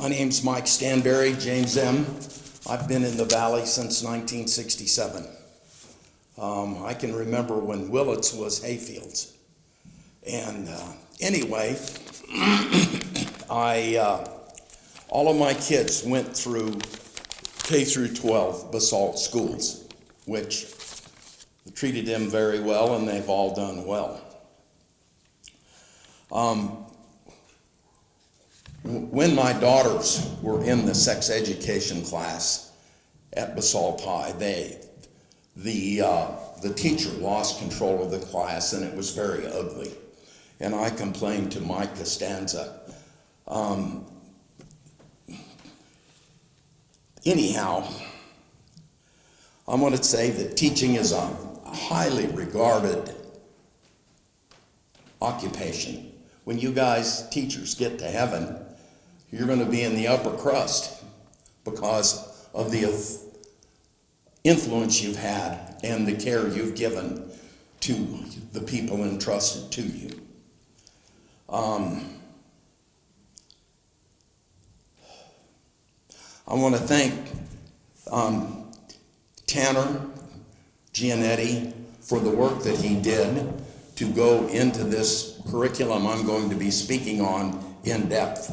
My name's Mike Stanberry, James M. I've been in the Valley since 1967. I can remember when Willits was hayfields. And anyway, all of my kids went through K through 12 basalt schools, which treated them very well, and they've all done well. When my daughters were in the sex education class at Basalt High, the teacher lost control of the class, and it was very ugly. And I complained to Mike Costanza. Anyhow, I want to say that teaching is a highly regarded occupation. When you guys, teachers, get to heaven, you're going to be in the upper crust because of the influence you've had and the care you've given to the people entrusted to you. I want to thank Tanner Giannetti for the work that he did to go into this curriculum I'm going to be speaking on in depth.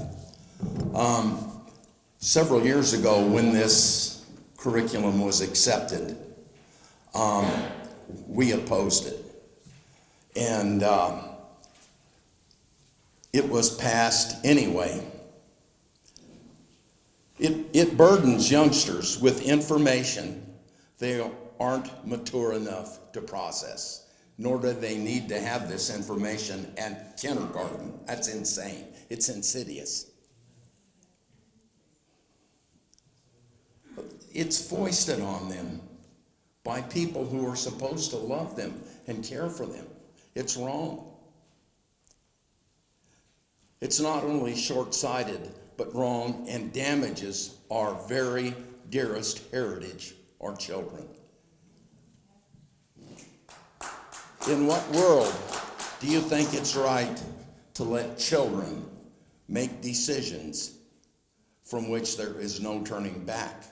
Several years ago, when this curriculum was accepted, we opposed it. And it was passed anyway. It burdens youngsters with information they aren't mature enough to process, nor do they need to have this information at kindergarten. That's insane. It's insidious. It's foisted on them by people who are supposed to love them and care for them. It's wrong. It's not only short-sighted, but wrong, and damages our very dearest heritage, our children. In what world do you think it's right to let children make decisions from which there is no turning back?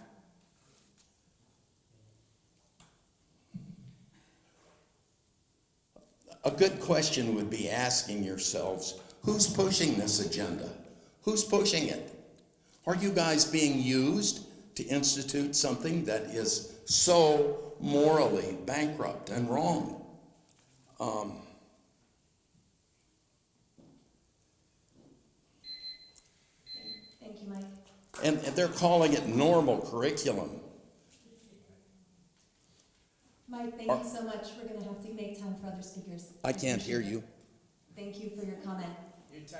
A good question would be asking yourselves, who's pushing this agenda? Who's pushing it? Are you guys being used to institute something that is so morally bankrupt and wrong? Thank you, Mike. And they're calling it normal curriculum. Mike, thank you so much. We're going to have to make time for other speakers. I can't hear you. Thank you for your comment.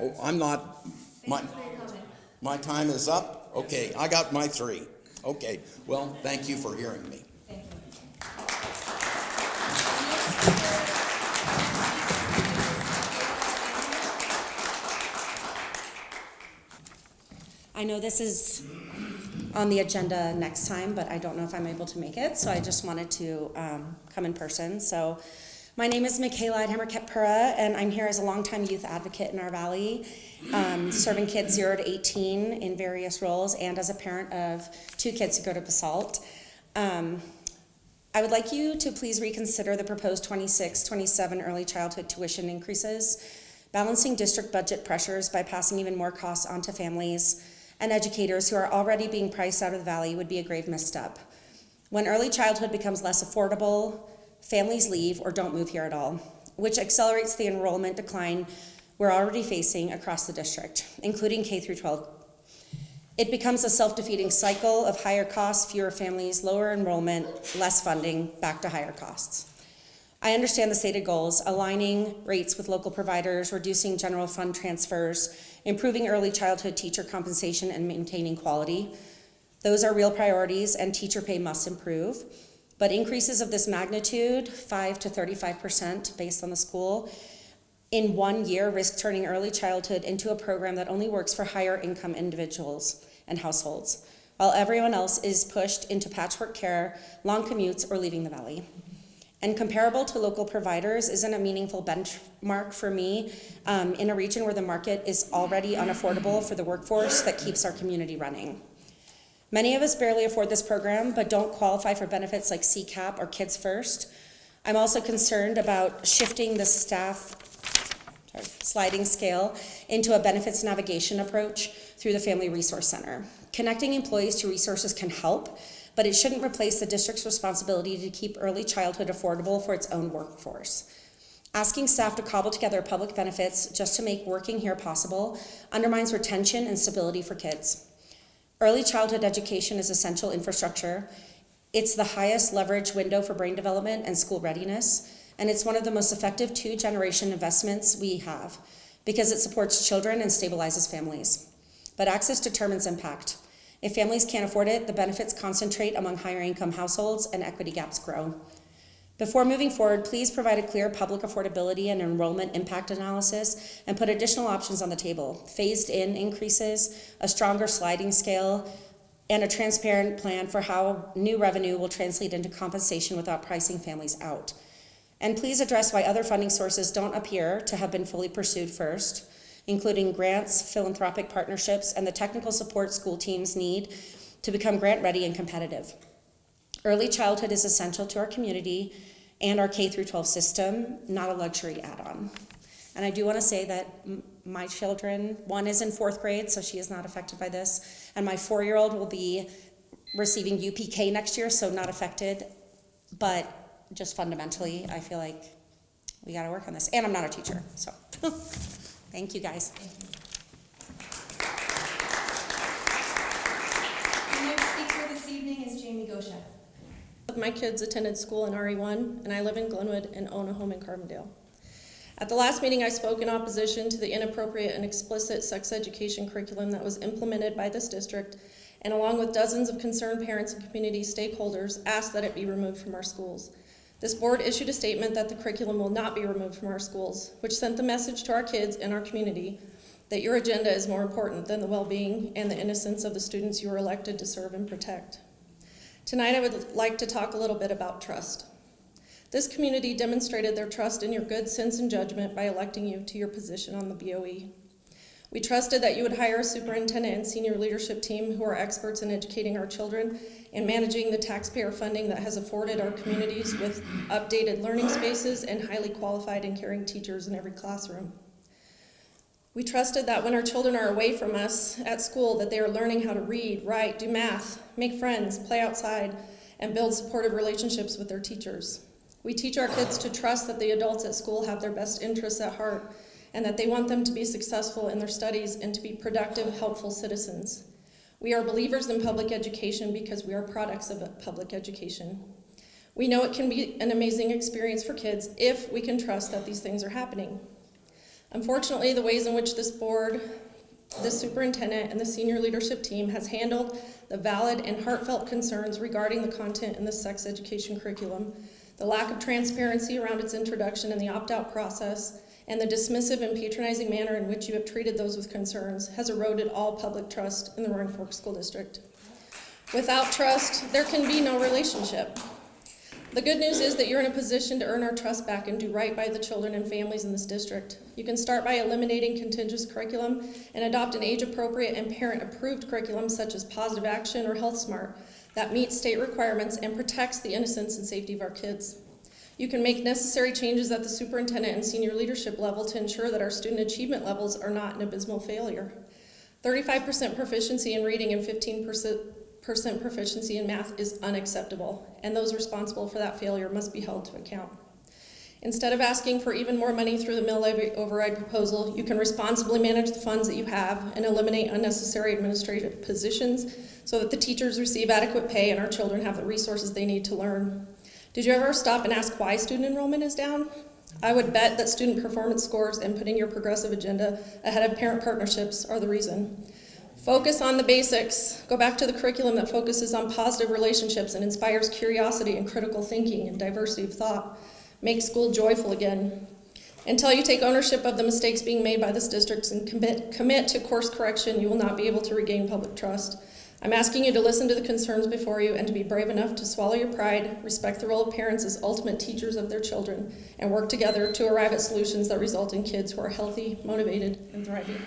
Oh, I'm not. Thank you for your comment. My time is up? Okay, I got my 3. Okay, well, thank you for hearing me. Thank you. I know this is on the agenda next time, but I don't know if I'm able to make it, so I just wanted to come in person. So my name is Michaela Idhammer-Ketpura, and I'm here as a longtime youth advocate in our valley, serving kids 0 to 18 in various roles, and as a parent of 2 kids who go to Basalt. I would like you to please reconsider the proposed 26-27 early childhood tuition increases, balancing district budget pressures by passing even more costs onto families and educators who are already being priced out of the valley would be a grave misstep. When early childhood becomes less affordable, families leave or don't move here at all, which accelerates the enrollment decline we're already facing across the district, including K through 12. It becomes a self-defeating cycle of higher costs, fewer families, lower enrollment, less funding, back to higher costs. I understand the stated goals: aligning rates with local providers, reducing general fund transfers, improving early childhood teacher compensation, and maintaining quality. Those are real priorities, and teacher pay must improve. But increases of this magnitude, 5 to 35% based on the school, in 1 year risk turning early childhood into a program that only works for higher income individuals and households, while everyone else is pushed into patchwork care, long commutes, or leaving the valley. and comparable to local providers isn't a meaningful benchmark for me in a region where the market is already unaffordable for the workforce that keeps our community running. Many of us barely afford this program, but don't qualify for benefits like CCAP or Kids First. I'm also concerned about shifting the sliding scale into a benefits navigation approach through the Family Resource Center. Connecting employees to resources can help, but it shouldn't replace the district's responsibility to keep early childhood affordable for its own workforce. Asking staff to cobble together public benefits just to make working here possible undermines retention and stability for kids. Early childhood education is essential infrastructure. It's the highest leverage window for brain development and school readiness, and it's one of the most effective two-generation investments we have because it supports children and stabilizes families. But access determines impact. If families can't afford it, the benefits concentrate among higher income households and equity gaps grow. Before moving forward, please provide a clear public affordability and enrollment impact analysis and put additional options on the table. Phased in increases, a stronger sliding scale, and a transparent plan for how new revenue will translate into compensation without pricing families out. And please address why other funding sources don't appear to have been fully pursued first, including grants, philanthropic partnerships, and the technical support school teams need to become grant ready and competitive. Early childhood is essential to our community and our K-12 system, not a luxury add-on. And I do want to say that my children, one is in 4th grade, so she is not affected by this, and my 4-year-old will be receiving UPK next year, so not affected, but just fundamentally, I feel like we got to work on this. And I'm not a teacher, so thank you, guys. Our next speaker this evening is Jamie Gosha. My kids attended school in RE1, and I live in Glenwood and own a home in Carbondale. At the last meeting, I spoke in opposition to the inappropriate and explicit sex education curriculum that was implemented by this district, and along with dozens of concerned parents and community stakeholders, asked that it be removed from our schools. This board issued a statement that the curriculum will not be removed from our schools, which sent the message to our kids and our community that your agenda is more important than the well-being and the innocence of the students you are elected to serve and protect. Tonight, I would like to talk a little bit about trust. This community demonstrated their trust in your good sense and judgment by electing you to your position on the BOE. We trusted that you would hire a superintendent and senior leadership team who are experts in educating our children and managing the taxpayer funding that has afforded our communities with updated learning spaces and highly qualified and caring teachers in every classroom. We trusted that when our children are away from us at school, that they are learning how to read, write, do math, make friends, play outside, and build supportive relationships with their teachers. We teach our kids to trust that the adults at school have their best interests at heart and that they want them to be successful in their studies and to be productive, helpful citizens. We are believers in public education because we are products of public education. We know it can be an amazing experience for kids if we can trust that these things are happening. Unfortunately, the ways in which this board, the superintendent, and the senior leadership team has handled the valid and heartfelt concerns regarding the content in the sex education curriculum, the lack of transparency around its introduction and the opt-out process, and the dismissive and patronizing manner in which you have treated those with concerns has eroded all public trust in the Roaring Fork School District. Without trust, there can be no relationship. The good news is that you're in a position to earn our trust back and do right by the children and families in this district. You can start by eliminating contentious curriculum and adopt an age-appropriate and parent-approved curriculum such as Positive Action or Health Smart that meets state requirements and protects the innocence and safety of our kids. You can make necessary changes at the superintendent and senior leadership level to ensure that our student achievement levels are not an abysmal failure. 35% proficiency in reading and 15% proficiency in math is unacceptable, and those responsible for that failure must be held to account. Instead of asking for even more money through the Mill Levy override proposal, you can responsibly manage the funds that you have and eliminate unnecessary administrative positions so that the teachers receive adequate pay and our children have the resources they need to learn. Did you ever stop and ask why student enrollment is down? I would bet that student performance scores and putting your progressive agenda ahead of parent partnerships are the reason. Focus on the basics. Go back to the curriculum that focuses on positive relationships and inspires curiosity and critical thinking and diversity of thought. Make school joyful again. Until you take ownership of the mistakes being made by this district and commit to course correction, you will not be able to regain public trust. I'm asking you to listen to the concerns before you and to be brave enough to swallow your pride, respect the role of parents as ultimate teachers of their children, and work together to arrive at solutions that result in kids who are healthy, motivated, and thriving.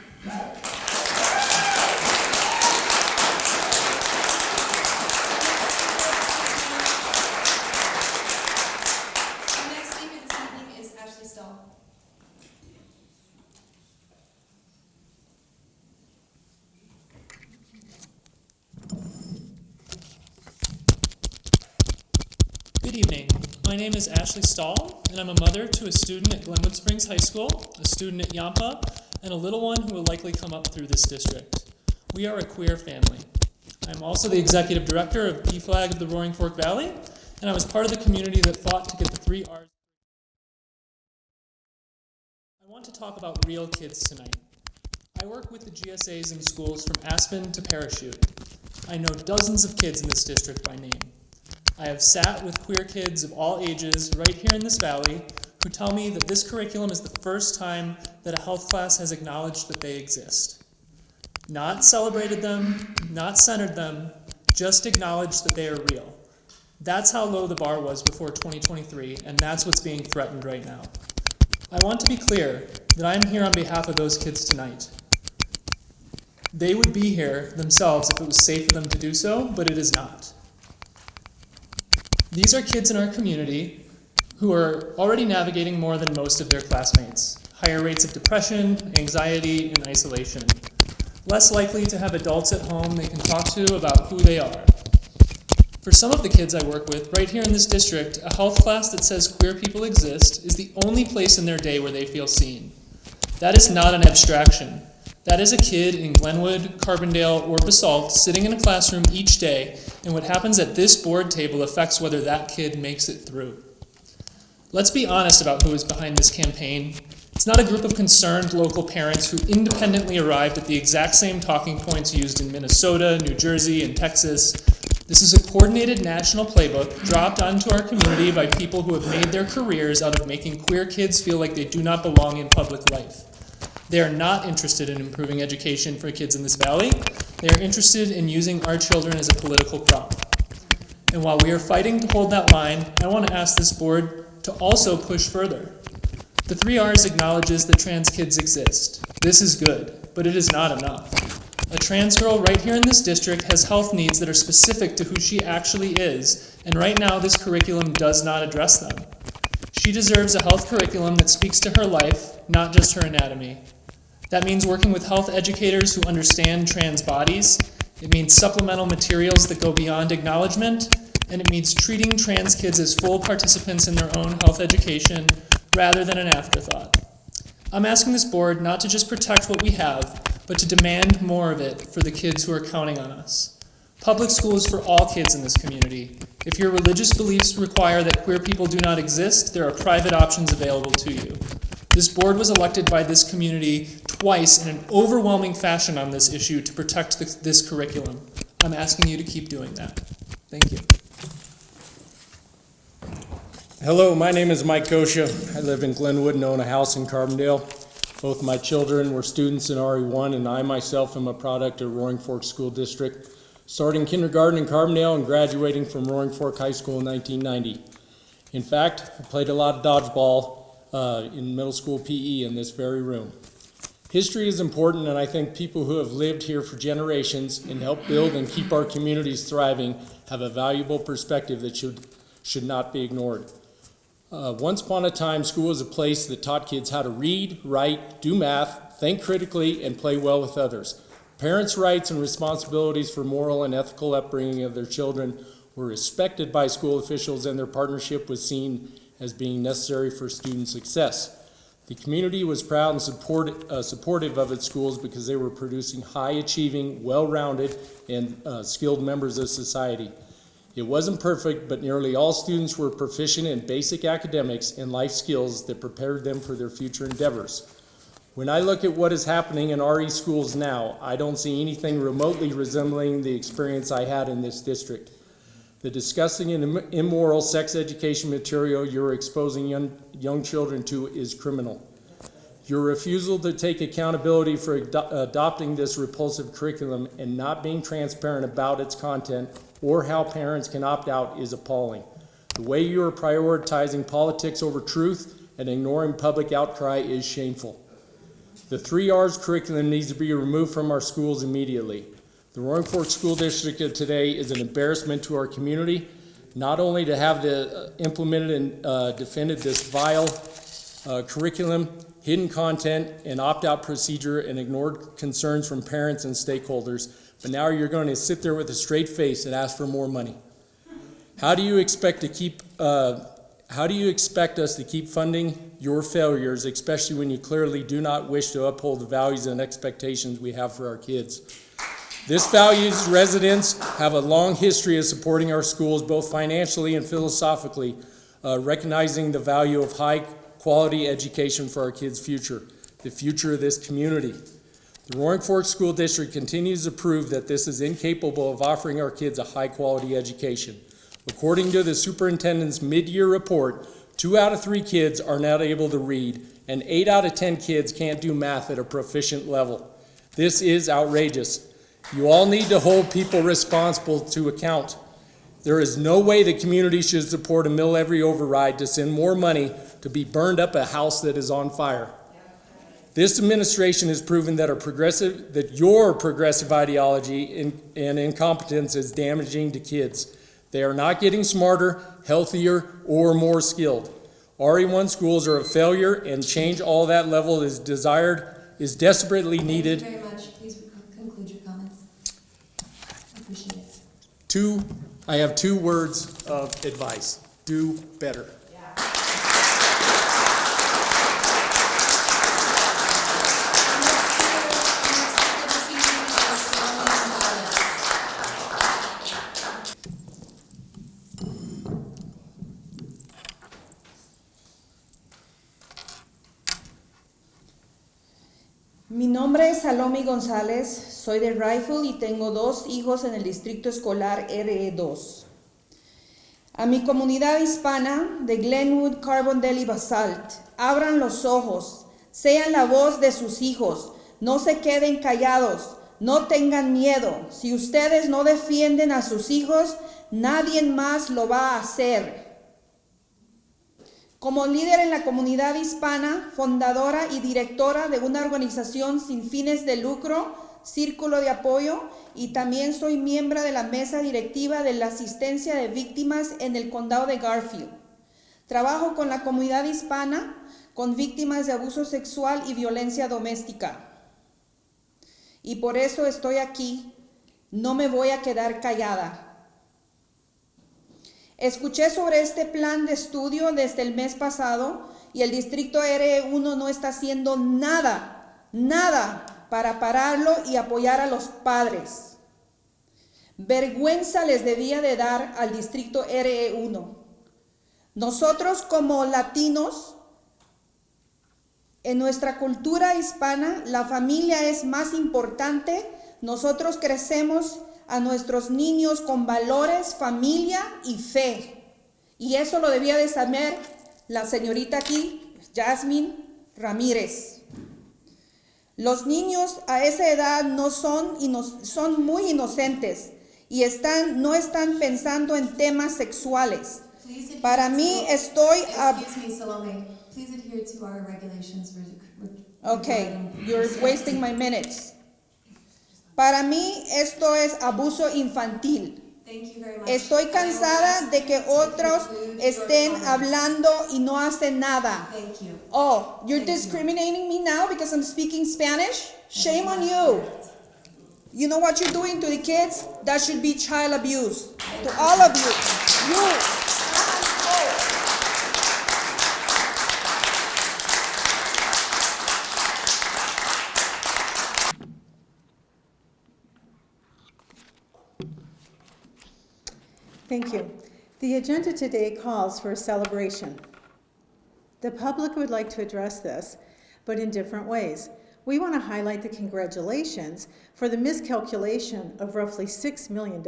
Good evening. My name is Ashley Stahl, and I'm a mother to a student at Glenwood Springs High School, a student at Yampa, and a little one who will likely come up through this district. We are a queer family. I'm also the executive director of PFLAG of the Roaring Fork Valley, and I was part of the community that fought to get the 3 R's. I want to talk about real kids tonight. I work with the GSAs in schools from Aspen to Parachute. I know dozens of kids in this district by name. I have sat with queer kids of all ages right here in this valley who tell me that this curriculum is the first time that a health class has acknowledged that they exist. Not celebrated them, not centered them, just acknowledged that they are real. That's how low the bar was before 2023, and that's what's being threatened right now. I want to be clear that I am here on behalf of those kids tonight. They would be here themselves if it was safe for them to do so, but it is not. These are kids in our community who are already navigating more than most of their classmates. Higher rates of depression, anxiety, and isolation. Less likely to have adults at home they can talk to about who they are. For some of the kids I work with, right here in this district, a health class that says queer people exist is the only place in their day where they feel seen. That is not an abstraction. That is a kid in Glenwood, Carbondale, or Basalt sitting in a classroom each day, and what happens at this board table affects whether that kid makes it through. Let's be honest about who is behind this campaign. It's not a group of concerned local parents who independently arrived at the exact same talking points used in Minnesota, New Jersey, and Texas. This is a coordinated national playbook dropped onto our community by people who have made their careers out of making queer kids feel like they do not belong in public life. They are not interested in improving education for kids in this valley. They are interested in using our children as a political prop. And while we are fighting to hold that line, I want to ask this board to also push further. The 3 R's acknowledges that trans kids exist. This is good, but it is not enough. A trans girl right here in this district has health needs that are specific to who she actually is, and right now this curriculum does not address them. She deserves a health curriculum that speaks to her life, not just her anatomy. That means working with health educators who understand trans bodies. It means supplemental materials that go beyond acknowledgement, and it means treating trans kids as full participants in their own health education rather than an afterthought. I'm asking this board not to just protect what we have, but to demand more of it for the kids who are counting on us. Public school is for all kids in this community. If your religious beliefs require that queer people do not exist, there are private options available to you. This board was elected by this community twice in an overwhelming fashion on this issue to protect this curriculum. I'm asking you to keep doing that. Thank you. Hello, my name is Mike Kosha. I live in Glenwood and own a house in Carbondale. Both my children were students in RE1, and I myself am a product of Roaring Fork School District, starting kindergarten in Carbondale and graduating from Roaring Fork High School in 1990. In fact, I played a lot of dodgeball in middle school PE in this very room. History is important, and I think people who have lived here for generations and helped build and keep our communities thriving have a valuable perspective that should not be ignored. Once upon a time, school was a place that taught kids how to read, write, do math, think critically, and play well with others. Parents' rights and responsibilities for moral and ethical upbringing of their children were respected by school officials, and their partnership was seen as being necessary for student success. The community was proud and supportive of its schools because they were producing high-achieving, well-rounded, and skilled members of society. It wasn't perfect, but nearly all students were proficient in basic academics and life skills that prepared them for their future endeavors. When I look at what is happening in RE schools now, I don't see anything remotely resembling the experience I had in this district. The disgusting and immoral sex education material you're exposing young children to is criminal. Your refusal to take accountability for adopting this repulsive curriculum and not being transparent about its content or how parents can opt out is appalling. The way you are prioritizing politics over truth and ignoring public outcry is shameful. The 3 R's curriculum needs to be removed from our schools immediately. The Roaring Fork School District of today is an embarrassment to our community, not only to have implemented and defended this vile curriculum, hidden content, and opt-out procedure and ignored concerns from parents and stakeholders, but now you're going to sit there with a straight face and ask for more money. How do you expect us to keep funding your failures, especially when you clearly do not wish to uphold the values and expectations we have for our kids? This values residents have a long history of supporting our schools, both financially and philosophically, recognizing the value of high quality education for our kids' future, the future of this community. The Roaring Fork School District continues to prove that this is incapable of offering our kids a high quality education. According to the superintendent's mid-year report, 2 out of 3 kids are not able to read, and 8 out of 10 kids can't do math at a proficient level. This is outrageous. You all need to hold people responsible to account. There is no way the community should support a Mill Levy override to send more money to be burned up a house that is on fire. This administration has proven that your progressive ideology and incompetence is damaging to kids. They are not getting smarter, healthier, or more skilled. RE1 schools are a failure, and change all that level is desperately needed. Thank you very much. Please conclude your comments. I appreciate it. I have 2 words of advice. Do better. Mi nombre es Salome González, soy de Rifle y tengo 2 hijos en el distrito escolar RE2. A mi comunidad hispana de Glenwood, Carbondale y Basalt, abran los ojos, sean la voz de sus hijos, no se queden callados, no tengan miedo. Si ustedes no defienden a sus hijos, nadie más lo va a hacer. Como líder en la comunidad hispana, fundadora y directora de una organización sin fines de lucro, Círculo de Apoyo, y también soy miembro de la mesa directiva de la asistencia de víctimas en el condado de Garfield. Trabajo con la comunidad hispana, con víctimas de abuso sexual y violencia doméstica. Y por eso estoy aquí, no me voy a quedar callada. Escuché sobre este plan de estudio desde el mes pasado y el distrito RE1 no está haciendo nada para pararlo y apoyar a los padres. Vergüenza les debía de dar al distrito RE1. Nosotros como latinos, en nuestra cultura hispana, la familia es más importante. Nosotros crecemos a nuestros niños con valores, familia y fe. Y eso lo debía de saber la señorita aquí, Jasmine Ramírez. Los niños a esa edad son muy inocentes y no están pensando en temas sexuales. Para mí estoy... Excuse me, Salome. Please adhere to our regulations. Okay, you're wasting my minutes. Para mí esto es abuso infantil. Thank you very much. Estoy cansada de que otros estén hablando y no hacen nada. Thank you. Oh, you're discriminating me now because I'm speaking Spanish? Shame on you. You know what you're doing to the kids? That should be child abuse. To all of you. You. Thank you. The agenda today calls for a celebration. The public would like to address this, but in different ways. We want to highlight the congratulations for the miscalculation of roughly $6 million,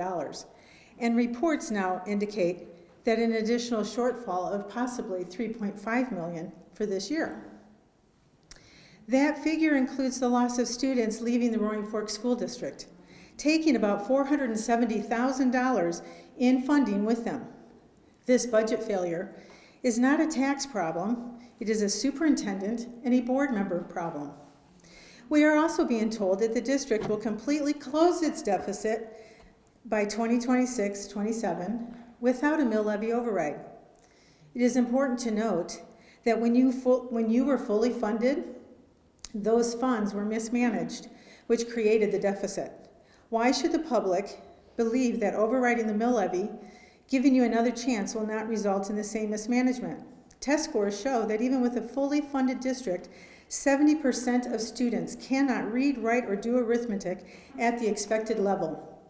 and reports now indicate that an additional shortfall of possibly $3.5 million for this year. That figure includes the loss of students leaving the Roaring Fork School District, taking about $470,000 in funding with them. This budget failure is not a tax problem, it is a superintendent and a board member problem. We are also being told that the district will completely close its deficit by 2026-27 without a mill levy override. It is important to note that when you were fully funded, those funds were mismanaged, which created the deficit. Why should the public believe that overriding the mill levy, giving you another chance, will not result in the same mismanagement? Test scores show that even with a fully funded district, 70% of students cannot read, write, or do arithmetic at the expected level.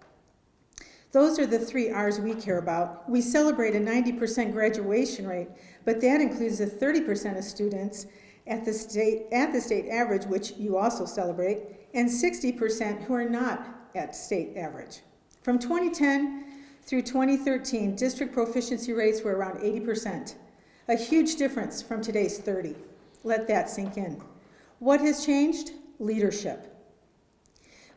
Those are the 3 R's we care about. We celebrate a 90% graduation rate, but that includes the 30% of students at the state average, which you also celebrate, and 60% who are not at state average. From 2010 through 2013, district proficiency rates were around 80%, a huge difference from today's 30. Let that sink in. What has changed? Leadership.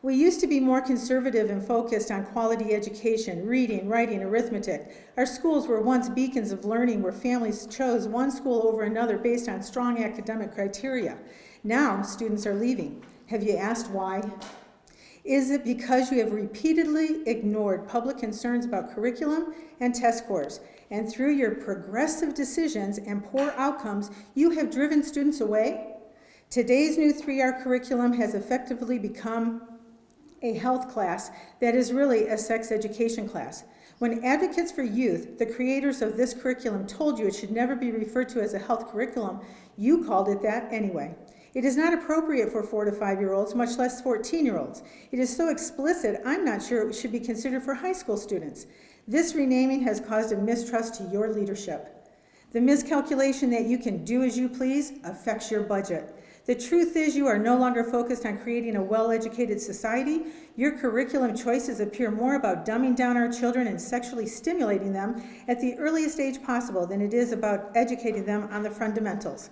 We used to be more conservative and focused on quality education, reading, writing, arithmetic. Our schools were once beacons of learning where families chose one school over another based on strong academic criteria. Now, students are leaving. Have you asked why? Is it because you have repeatedly ignored public concerns about curriculum and test scores, and through your progressive decisions and poor outcomes, you have driven students away? Today's new 3R curriculum has effectively become a health class that is really a sex education class. When Advocates for Youth, the creators of this curriculum, told you it should never be referred to as a health curriculum, you called it that anyway. It is not appropriate for 4 to 5-year-olds, much less 14-year-olds. It is so explicit, I'm not sure it should be considered for high school students. This renaming has caused a mistrust to your leadership. The miscalculation that you can do as you please affects your budget. The truth is you are no longer focused on creating a well-educated society. Your curriculum choices appear more about dumbing down our children and sexually stimulating them at the earliest age possible than it is about educating them on the fundamentals.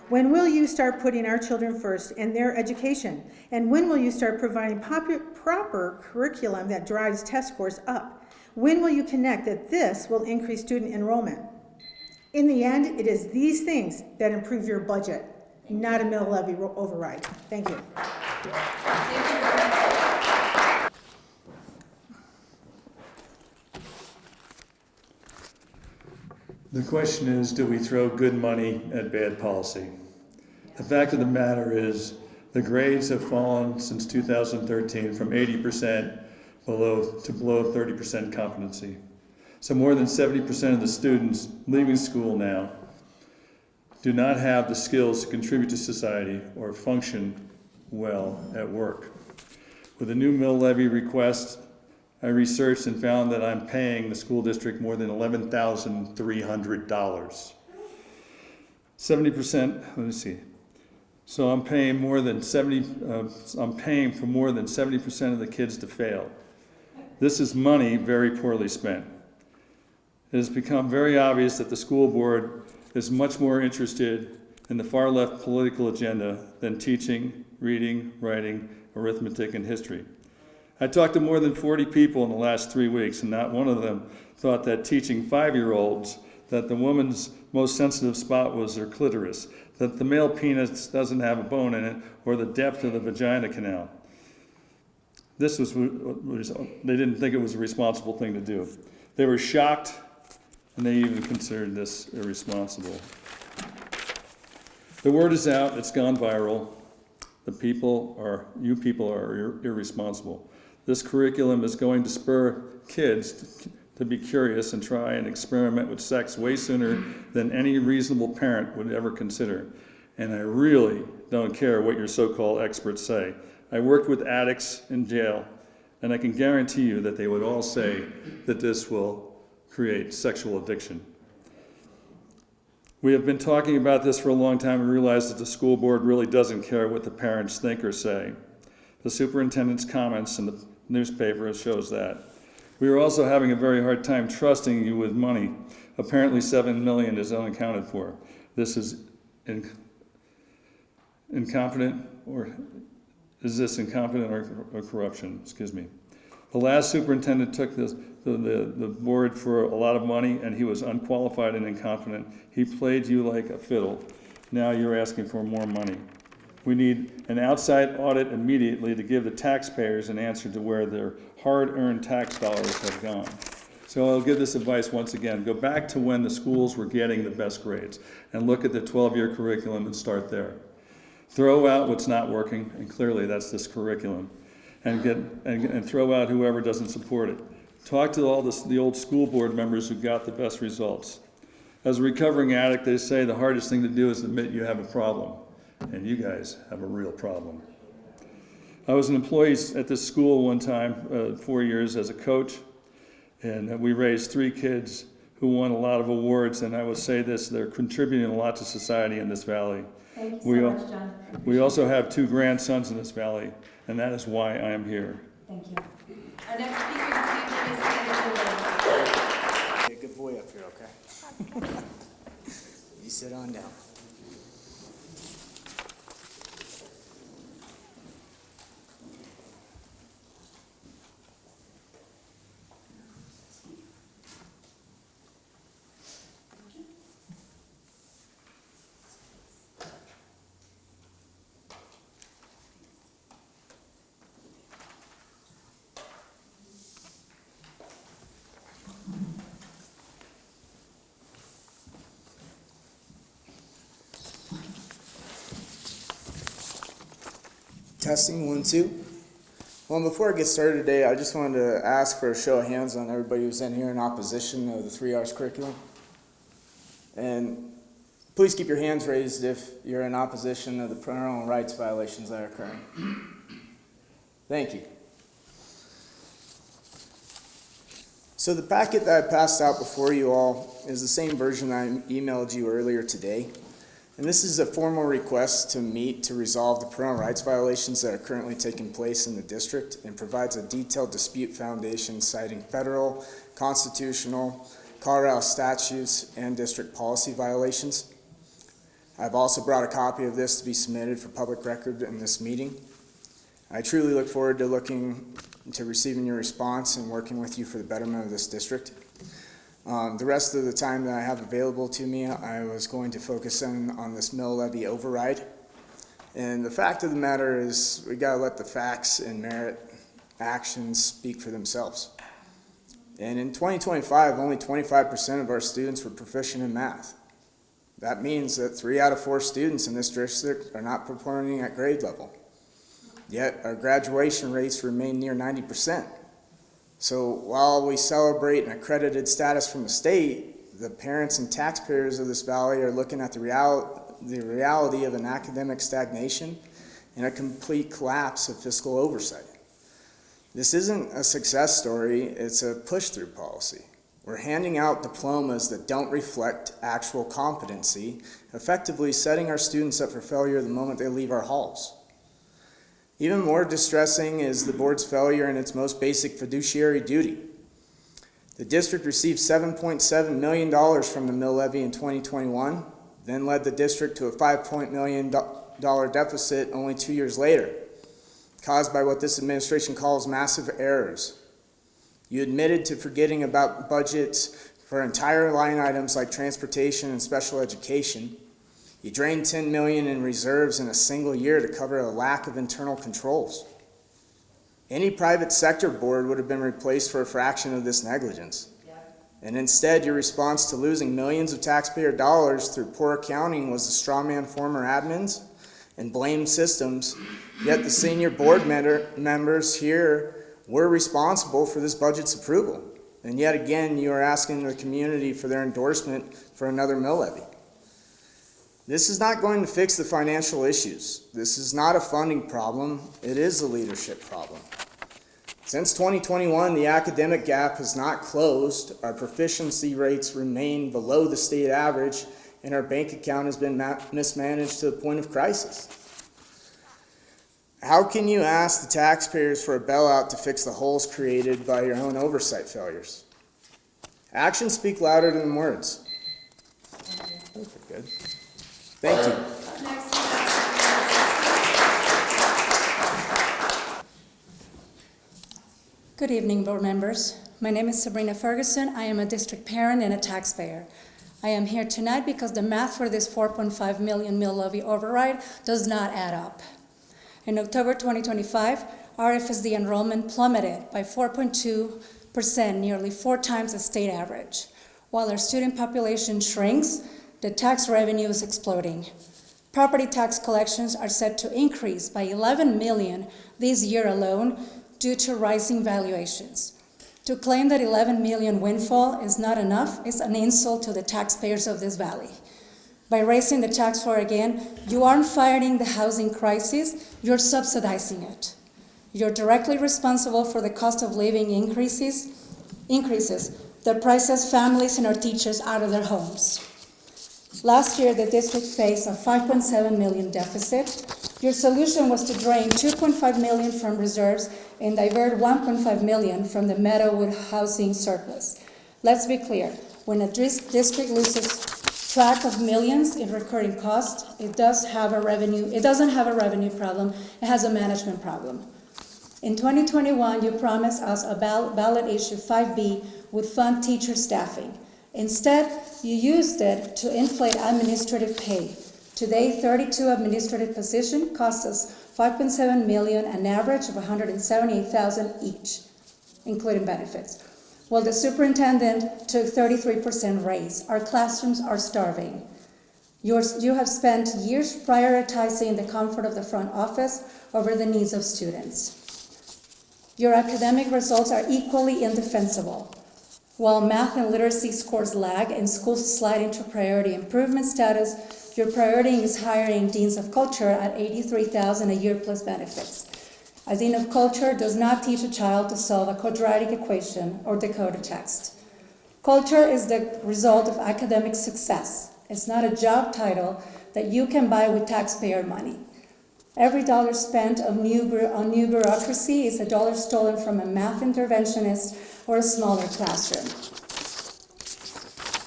When will you start putting our children first and their education? And when will you start providing proper curriculum that drives test scores up? When will you connect that this will increase student enrollment? In the end, it is these things that improve your budget, not a mill levy override. Thank you. The question is, do we throw good money at bad policy? The fact of the matter is, the grades have fallen since 2013 from 80% below 30% competency. So more than 70% of the students leaving school now do not have the skills to contribute to society or function well at work. With the new mill levy request, I researched and found that I'm paying the school district more than $11,300. 70%, let me see. So I'm paying for more than 70% of the kids to fail. This is money very poorly spent. It has become very obvious that the school board is much more interested in the far left political agenda than teaching, reading, writing, arithmetic, and history. I talked to more than 40 people in the last 3 weeks, and not one of them thought that teaching 5-year-olds that the woman's most sensitive spot was their clitoris, that the male penis doesn't have a bone in it, or the depth of the vagina canal. They didn't think it was a responsible thing to do. They were shocked, and they even considered this irresponsible. The word is out, it's gone viral. You people are irresponsible. This curriculum is going to spur kids to be curious and try and experiment with sex way sooner than any reasonable parent would ever consider. And I really don't care what your so-called experts say. I worked with addicts in jail, and I can guarantee you that they would all say that this will create sexual addiction. We have been talking about this for a long time and realize that the school board really doesn't care what the parents think or say. The superintendent's comments in the newspaper shows that. We are also having a very hard time trusting you with money. Apparently $7 million is unaccounted for. This is incompetent, or is this incompetent or corruption? Excuse me. The last superintendent took the board for a lot of money, and he was unqualified and incompetent. He played you like a fiddle. Now you're asking for more money. We need an outside audit immediately to give the taxpayers an answer to where their hard-earned tax dollars have gone. So I'll give this advice once again. Go back to when the schools were getting the best grades and look at the 12-year curriculum and start there. Throw out what's not working, and clearly that's this curriculum, and throw out whoever doesn't support it. Talk to all the old school board members who got the best results. As a recovering addict, they say the hardest thing to do is admit you have a problem, and you guys have a real problem. I was an employee at this school one time, 4 years as a coach, and we raised 3 kids who won a lot of awards, and I will say this, they're contributing a lot to society in this valley. Thank you so much, John. We also have 2 grandsons in this valley, and that is why I am here. Thank you. Our next speaker this evening is Heath. Be a good boy up here, okay? You sit on down. Testing, 1, 2. Well, before I get started today, I just wanted to ask for a show of hands on everybody who's in here in opposition of the 3 R's curriculum. And please keep your hands raised if you're in opposition of the parental rights violations that are occurring. Thank you. So the packet that I passed out before you all is the same version I emailed you earlier today. And this is a formal request to meet to resolve the parental rights violations that are currently taking place in the district, and provides a detailed dispute foundation citing federal, constitutional, Colorado statutes, and district policy violations. I've also brought a copy of this to be submitted for public record in this meeting. I truly look forward to receiving your response and working with you for the betterment of this district. The rest of the time that I have available to me, I was going to focus in on this Mill Levy override. And the fact of the matter is, we gotta let the facts and merit actions speak for themselves. And in 2025, only 25% of our students were proficient in math. That means that 3 out of 4 students in this district are not performing at grade level. Yet our graduation rates remain near 90%. So while we celebrate an accredited status from the state, the parents and taxpayers of this valley are looking at the reality of an academic stagnation and a complete collapse of fiscal oversight. This isn't a success story, it's a push-through policy. We're handing out diplomas that don't reflect actual competency, effectively setting our students up for failure the moment they leave our halls. Even more distressing is the board's failure in its most basic fiduciary duty. The district received $7.7 million from the Mill Levy in 2021, then led the district to a $5 million deficit only 2 years later, caused by what this administration calls massive errors. You admitted to forgetting about budgets for entire line items like transportation and special education. You drained $10 million in reserves in a single year to cover a lack of internal controls. Any private sector board would have been replaced for a fraction of this negligence. And instead, your response to losing millions of taxpayer dollars through poor accounting was to strawman former admins and blame systems, yet the senior board members here were responsible for this budget's approval. And yet again, you are asking the community for their endorsement for another mill levy. This is not going to fix the financial issues. This is not a funding problem, it is a leadership problem. Since 2021, the academic gap has not closed, our proficiency rates remain below the state average, and our bank account has been mismanaged to the point of crisis. How can you ask the taxpayers for a bailout to fix the holes created by your own oversight failures? Actions speak louder than words. Good. Thank you. Next, Good evening, board members. My name is Sabrina Ferguson. I am a district parent and a taxpayer. I am here tonight because the math for this $4.5 million mill levy override does not add up. In October 2025, RFSD enrollment plummeted by 4.2%, nearly 4 times the state average. While our student population shrinks, the tax revenue is exploding. Property tax collections are set to increase by $11 million this year alone due to rising valuations. To claim that $11 million windfall is not enough is an insult to the taxpayers of this valley. By raising the tax floor again, you aren't fighting the housing crisis, you're subsidizing it. You're directly responsible for the cost of living increases that prices families and our teachers out of their homes. Last year, the district faced a $5.7 million deficit. Your solution was to drain $2.5 million from reserves and divert $1.5 million from the Meadowwood housing surplus. Let's be clear, when a district loses track of millions in recurring costs, it doesn't have a revenue problem, it has a management problem. In 2021, you promised us a ballot issue 5B would fund teacher staffing. Instead, you used it to inflate administrative pay. Today, 32 administrative positions cost us $5.7 million, an average of $178,000 each, including benefits. While the superintendent took 33% raise, our classrooms are starving. You have spent years prioritizing the comfort of the front office over the needs of students. Your academic results are equally indefensible. While math and literacy scores lag and schools slide into priority improvement status, your priority is hiring deans of culture at $83,000 a year plus benefits. A dean of culture does not teach a child to solve a quadratic equation or decode a text. Culture is the result of academic success. It's not a job title that you can buy with taxpayer money. Every dollar spent on new bureaucracy is a dollar stolen from a math interventionist or a smaller classroom.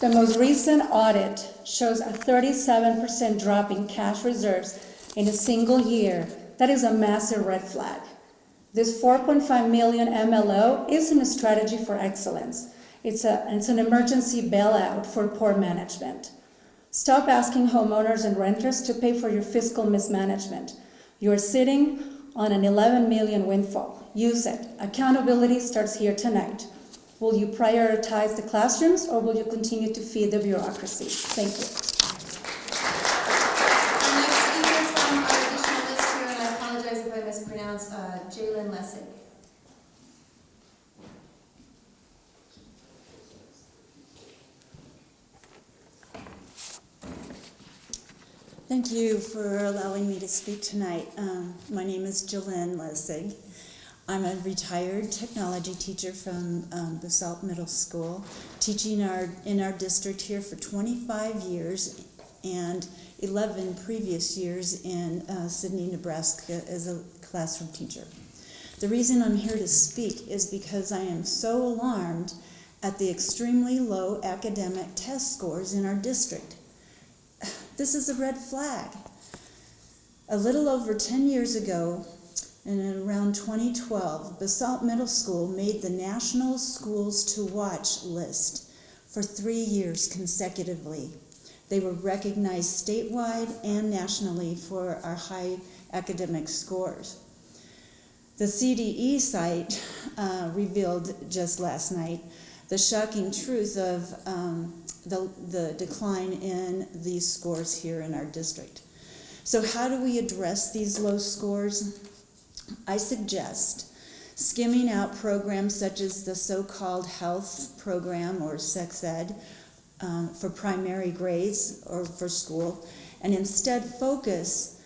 The most recent audit shows a 37% drop in cash reserves in a single year. That is a massive red flag. This $4.5 million MLO isn't a strategy for excellence. It's an emergency bailout for poor management. Stop asking homeowners and renters to pay for your fiscal mismanagement. You are sitting on an $11 million windfall. Use it. Accountability starts here tonight. Will you prioritize the classrooms or will you continue to feed the bureaucracy? Thank you. Our next speaker from our additional list here, and I apologize if I mispronounce, Jalen Lessig. Thank you for allowing me to speak tonight. My name is Jalen Lessig. I'm a retired technology teacher from Basalt Middle School, teaching in our district here for 25 years and 11 previous years in Sidney, Nebraska as a classroom teacher. The reason I'm here to speak is because I am so alarmed at the extremely low academic test scores in our district. This is a red flag. A little over 10 years ago, in around 2012, Basalt Middle School made the National Schools to Watch list for 3 years consecutively. They were recognized statewide and nationally for our high academic scores. The CDE site revealed just last night the shocking truth of the decline in these scores here in our district. So how do we address these low scores? I suggest skimming out programs such as the so-called health program or sex ed for primary grades or for school, and instead focus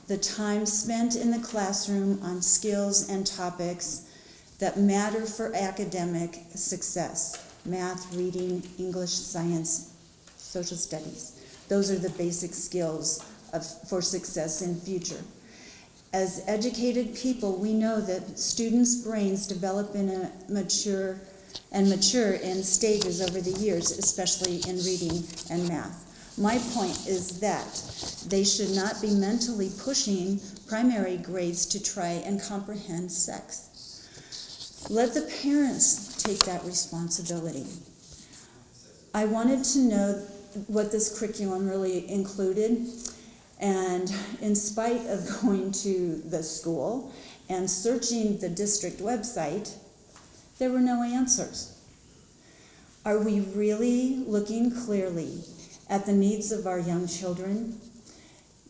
the time spent in the classroom on skills and topics that matter for academic success. Math, reading, English, science, social studies. Those are the basic skills for success in future. As educated people, we know that students' brains develop in mature in stages over the years, especially in reading and math. My point is that they should not be mentally pushing primary grades to try and comprehend sex. Let the parents take that responsibility. I wanted to know what this curriculum really included, and in spite of going to the school and searching the district website, there were no answers. Are we really looking clearly at the needs of our young children?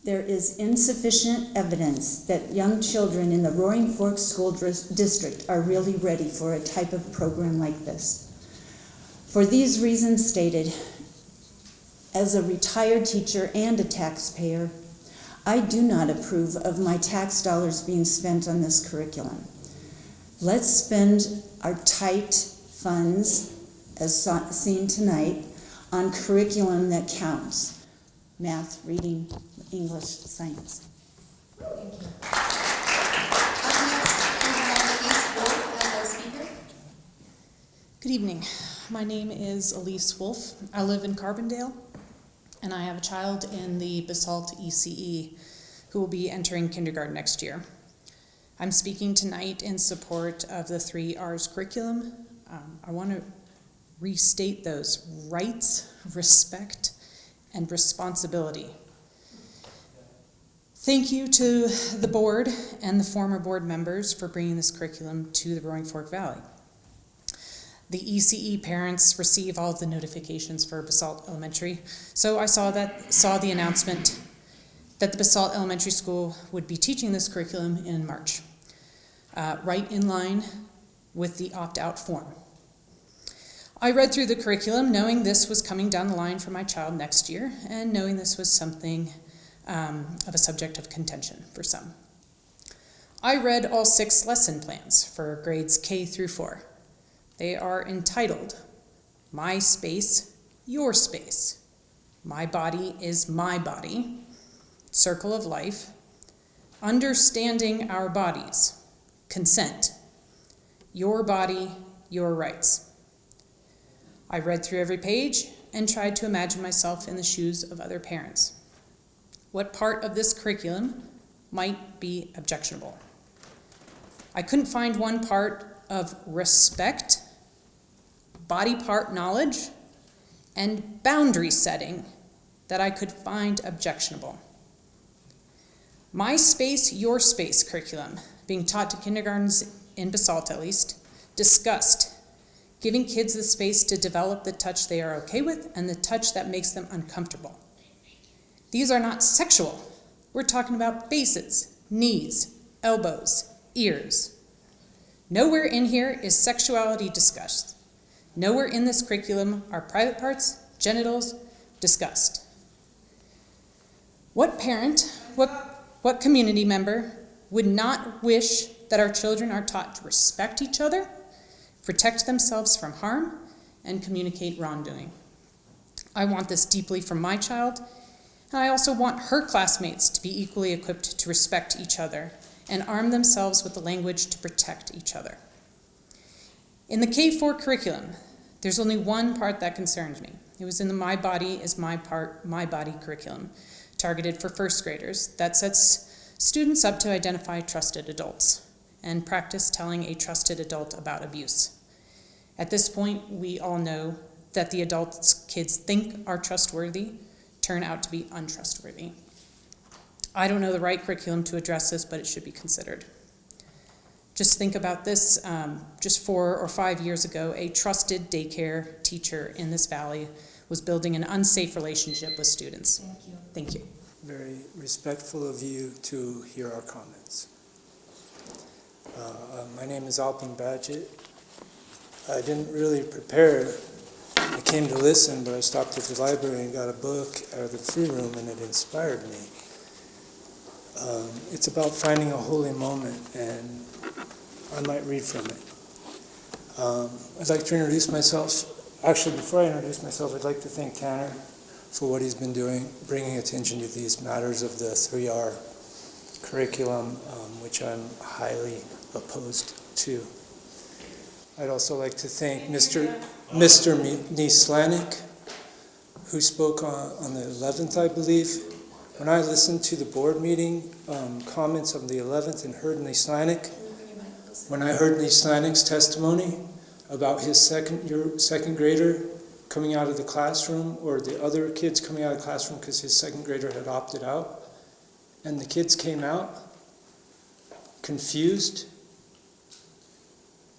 There is insufficient evidence that young children in the Roaring Fork School District are really ready for a type of program like this. For these reasons stated, as a retired teacher and a taxpayer, I do not approve of my tax dollars being spent on this curriculum. Let's spend our tight funds, as seen tonight, on curriculum that counts: math, reading, English, science. Thank you. Up next, we have Elise Wolf as a speaker. Good evening. My name is Elise Wolf. I live in Carbondale, and I have a child in the Basalt ECE who will be entering kindergarten next year. I'm speaking tonight in support of the 3 R's curriculum. I want to restate those: rights, respect, and responsibility. Thank you to the board and the former board members for bringing this curriculum to the Roaring Fork Valley. The ECE parents receive all of the notifications for Basalt Elementary, so I saw the announcement that the Basalt Elementary School would be teaching this curriculum in March, right in line with the opt-out form. I read through the curriculum knowing this was coming down the line for my child next year, and knowing this was something of a subject of contention for some. I read all 6 lesson plans for grades K through 4. They are entitled, My Space, Your Space, My Body is My Body, Circle of Life, Understanding Our Bodies, Consent, Your Body, Your Rights. I read through every page and tried to imagine myself in the shoes of other parents. What part of this curriculum might be objectionable? I couldn't find one part of respect, body part knowledge, and boundary setting that I could find objectionable. My Space, Your Space curriculum, being taught to kindergartens in Basalt at least, discussed giving kids the space to develop the touch they are okay with and the touch that makes them uncomfortable. These are not sexual. We're talking about faces, knees, elbows, ears. Nowhere in here is sexuality discussed. Nowhere in this curriculum are private parts, genitals, discussed. What parent, what community member would not wish that our children are taught to respect each other, protect themselves from harm, and communicate wrongdoing? I want this deeply from my child, and I also want her classmates to be equally equipped to respect each other and arm themselves with the language to protect each other. In the K-4 curriculum, there's only one part that concerns me. It was in the My Body is My Body curriculum, targeted for first graders, that sets students up to identify trusted adults and practice telling a trusted adult about abuse. At this point, we all know that the adults kids think are trustworthy turn out to be untrustworthy. I don't know the right curriculum to address this, but it should be considered. Just think about this. Just 4 or 5 years ago, a trusted daycare teacher in this valley was building an unsafe relationship with students. Thank you. Thank you. Very respectful of you to hear our comments. My name is Alpin Badgett. I didn't really prepare. I came to listen, but I stopped at the library and got a book out of the free room, and it inspired me. It's about finding a holy moment, and I might read from it. I'd like to introduce myself. Actually, before I introduce myself, I'd like to thank Tanner for what he's been doing, bringing attention to these matters of the 3R curriculum, which I'm highly opposed to. I'd also like to thank Mr. Nislanik, who spoke on the 11th, I believe. When I listened to the board meeting comments on the 11th and heard Nislanik, when I heard Lee Slanik's testimony about his second grader coming out of the classroom, or the other kids coming out of the classroom because his second grader had opted out, and the kids came out confused,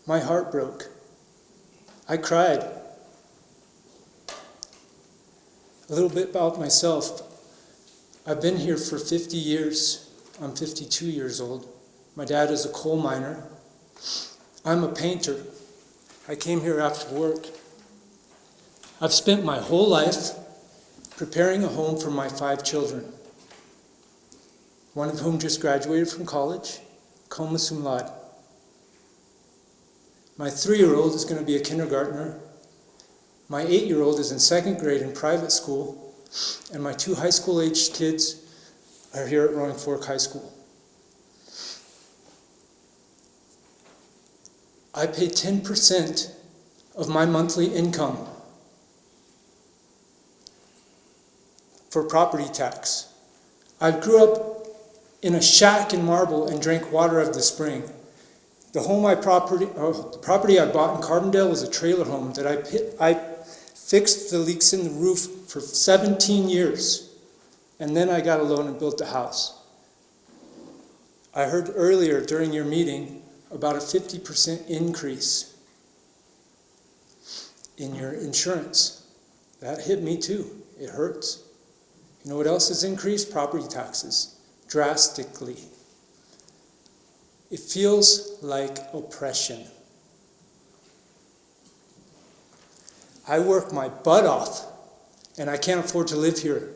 my heart broke. I cried. A little bit about myself. I've been here for 50 years. I'm 52 years old. My dad is a coal miner. I'm a painter. I came here after work. I've spent my whole life preparing a home for my 5 children, one of whom just graduated from college, cum laude. My 3-year-old is going to be a kindergartner. My 8-year-old is in 2nd grade in private school, and my 2 high school aged kids are here at Roaring Fork High School. I pay 10% of my monthly income for property tax. I grew up in a shack in Marble and drank water of the spring. The property I bought in Carbondale was a trailer home that I fixed the leaks in the roof for 17 years. And then I got a loan and built the house. I heard earlier during your meeting about a 50% increase in your insurance. That hit me too. It hurts. You know what else has increased? Property taxes, drastically. It feels like oppression. I work my butt off, and I can't afford to live here.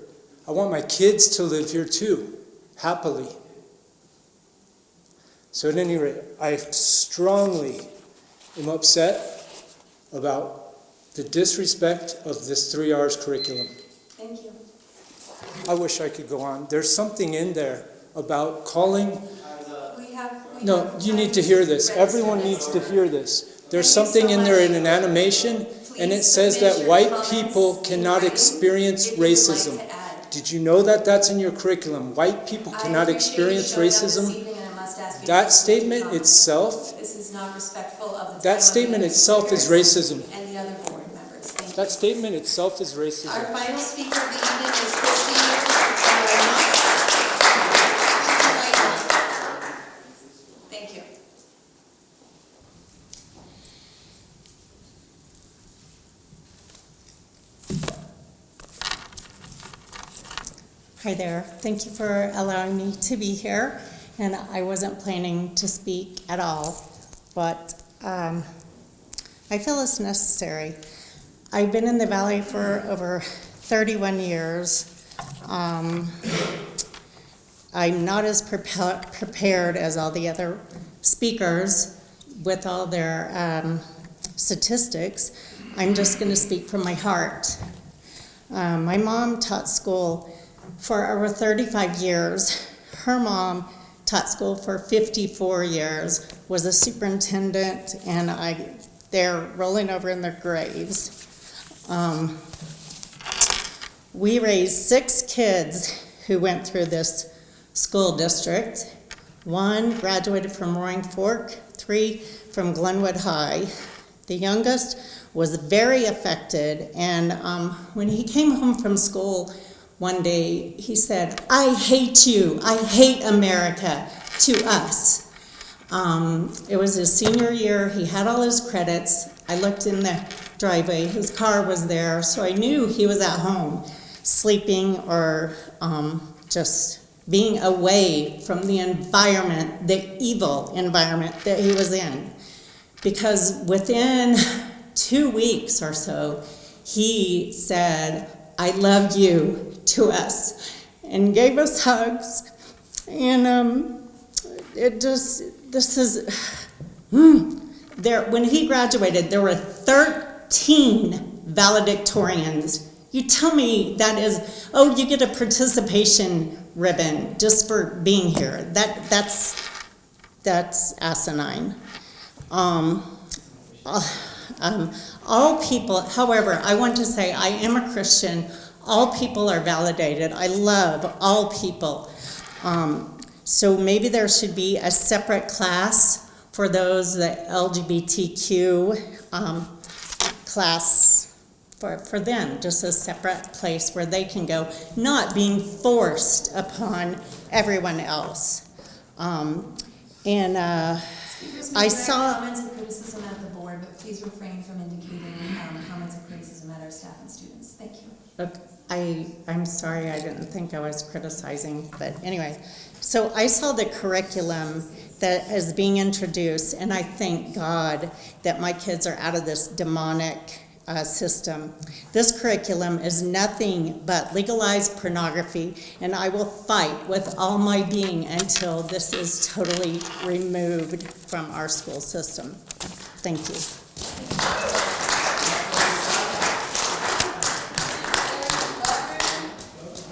I want my kids to live here too, happily. So at any rate, I strongly am upset about the disrespect of this 3 hours curriculum. Thank you. I wish I could go on. There's something in there about calling. No, you need to hear this. Everyone needs to hear this. There's something in there in an animation, and it says that white people cannot experience racism. Did you know that that's in your curriculum? White people cannot experience racism. That statement itself, that statement itself is racism. And the other board members. Thank you. That statement itself is racism. Our final speaker of the evening is Christine. Thank you. Hi there. Thank you for allowing me to be here. And I wasn't planning to speak at all, but I feel it's necessary. I've been in the Valley for over 31 years. I'm not as prepared as all the other speakers with all their statistics. I'm just going to speak from my heart. My mom taught school for over 35 years. Her mom taught school for 54 years, was a superintendent, and they're rolling over in their graves. We raised 6 kids who went through this school district. 1 graduated from Roaring Fork, 3 from Glenwood High. The youngest was very affected, and when he came home from school one day, he said, "I hate you, I hate America," to us. It was his senior year, he had all his credits. I looked in the driveway, his car was there, so I knew he was at home, sleeping or just being away from the environment, the evil environment that he was in. Because within 2 weeks or so, he said, "I love you," to us, and gave us hugs. And when he graduated, there were 13 valedictorians. You tell me that is, oh, you get a participation ribbon just for being here. That's asinine. All people, however, I want to say I am a Christian. All people are validated. I love all people. So maybe there should be a separate class for those, the LGBTQ class, for them, just a separate place where they can go, not being forced upon everyone else. Speakers may I direct saw. comments and criticism at the board, but please refrain from indicating comments and criticism at our staff and students. Thank you. Okay, I'm sorry, I didn't think I was criticizing, but anyway. So I saw the curriculum that is being introduced, and I thank God that my kids are out of this demonic system. This curriculum is nothing but legalized pornography, and I will fight with all my being until this is totally removed from our school system. Thank you.